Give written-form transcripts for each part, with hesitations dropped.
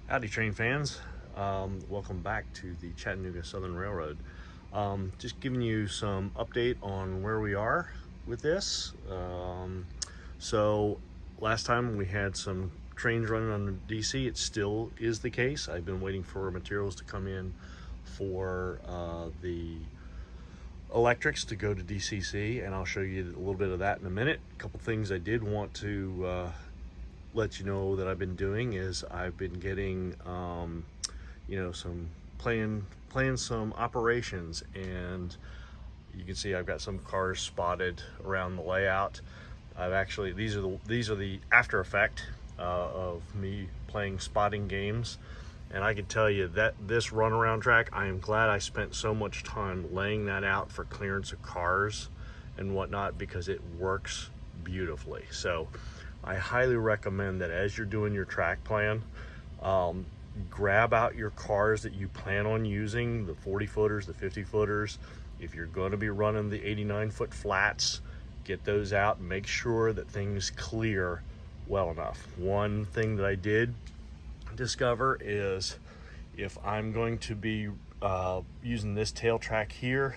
Howdy train fans, welcome back to the Chattanooga Southern Railroad. Just giving you some update on where we are with this. So last time we had some trains running on the DC. It still is the case. I've been waiting for materials to come in for the electrics to go to DCC, and I'll show you a little bit of that in a minute. A couple things I did want to let you know that I've been doing is I've been getting some playing some operations, and you can see I've got some cars spotted around the layout. I've actually these are the after effect of me playing spotting games, and I can tell you that this runaround track, I am glad I spent so much time laying that out for clearance of cars and whatnot, because it works beautifully. So I highly recommend that as you're doing your track plan, grab out your cars that you plan on using, the 40 footers, the 50 footers. If you're going to be running the 89-foot flats, get those out and make sure that things clear well enough. One thing that I did discover is if I'm going to be using this tail track here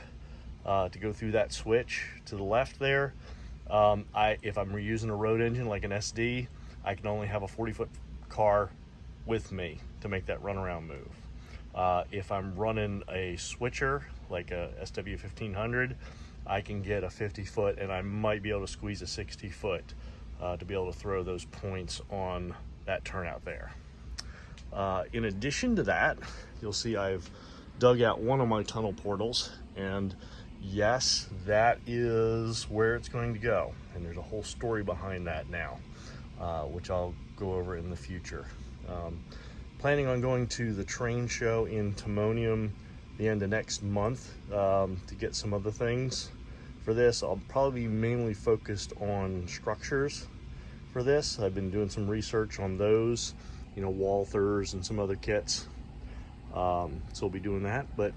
to go through that switch to the left there, if I'm reusing a road engine like an SD, I can only have a 40-foot car with me to make that runaround move. If I'm running a switcher like a SW1500, I can get a 50-foot, and I might be able to squeeze a 60-foot to be able to throw those points on that turnout there. In addition to that, you'll see I've dug out one of my tunnel portals, and yes, that is where it's going to go. And there's a whole story behind that now, which I'll go over in the future. Planning on going to the train show in Timonium the end of next month to get some other things for this. I'll probably be mainly focused on structures for this. I've been doing some research on those, Walthers and some other kits. So we'll be doing that. But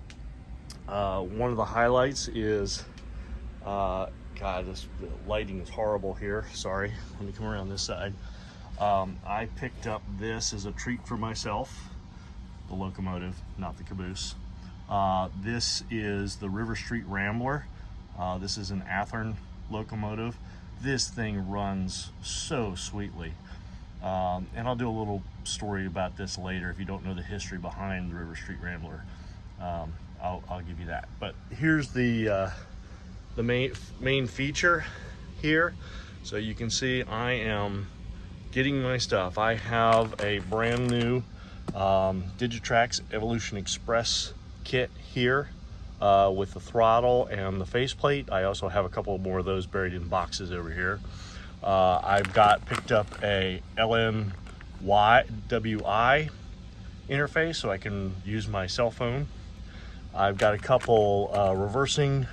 one of the highlights is, God, this lighting is horrible here. Sorry, let me come around this side. I picked up this as a treat for myself, the locomotive, not the caboose. This is the River Street Rambler. This is an Athearn locomotive. This thing runs so sweetly. And I'll do a little story about this later. If you don't know the history behind the River Street Rambler, I'll give you that. But here's the main feature here. So you can see I am getting my stuff. I have a brand new Digitrax Evolution Express kit here with the throttle and the faceplate. I also have a couple more of those buried in boxes over here. I've picked up a LNWI interface so I can use my cell phone. I've got a couple reversing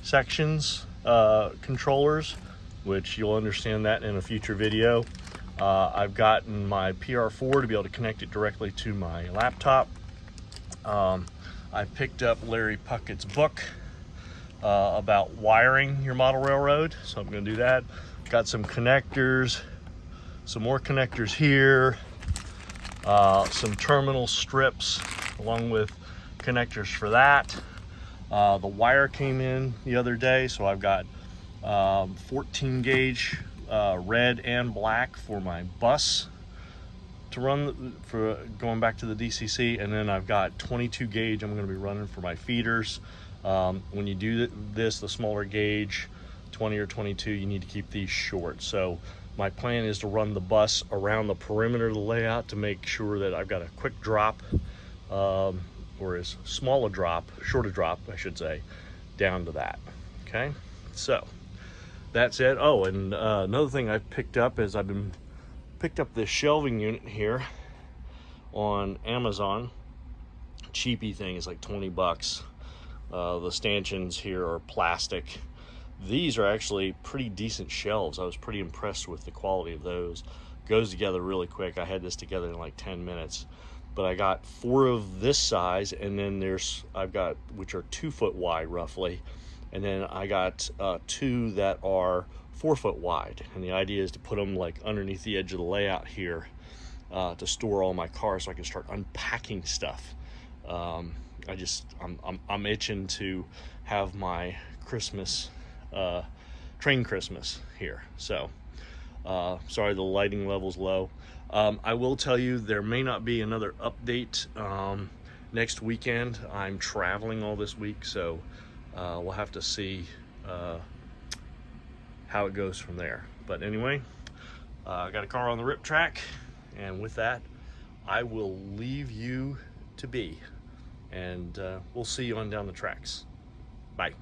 sections controllers, which you'll understand that in a future video. I've gotten my PR4 to be able to connect it directly to my laptop. I picked up Larry Puckett's book about wiring your model railroad, so I'm going to do that. Got some connectors, some more connectors here, some terminal strips along with connectors for that. The wire came in the other day, so I've got 14 gauge red and black for my bus to run for going back to the DCC, and then I've got 22 gauge I'm going to be running for my feeders. When you do this, the smaller gauge 20 or 22, you need to keep these short. So my plan is to run the bus around the perimeter of the layout to make sure that I've got a quick drop, or as small a drop, short a drop I should say, down to that. Okay, so that's it. Oh, and another thing I've picked up is picked up this shelving unit here on Amazon. Cheapy thing is like 20 bucks. The stanchions here are plastic. These are actually pretty decent shelves. I was pretty impressed with the quality of those. Goes together really quick. I had this together in like 10 minutes. But I got 4 of this size, and then I've got, which are 2 foot wide roughly, and then I got 2 that are 4 foot wide. And the idea is to put them like underneath the edge of the layout here to store all my cars so I can start unpacking stuff. I'm itching to have my Christmas, train Christmas here. So sorry the lighting level's low. I will tell you there may not be another update next weekend. I'm traveling all this week, so we'll have to see how it goes from there. But anyway, I got a car on the rip track, and with that I will leave you to be, and we'll see you on down the tracks. Bye.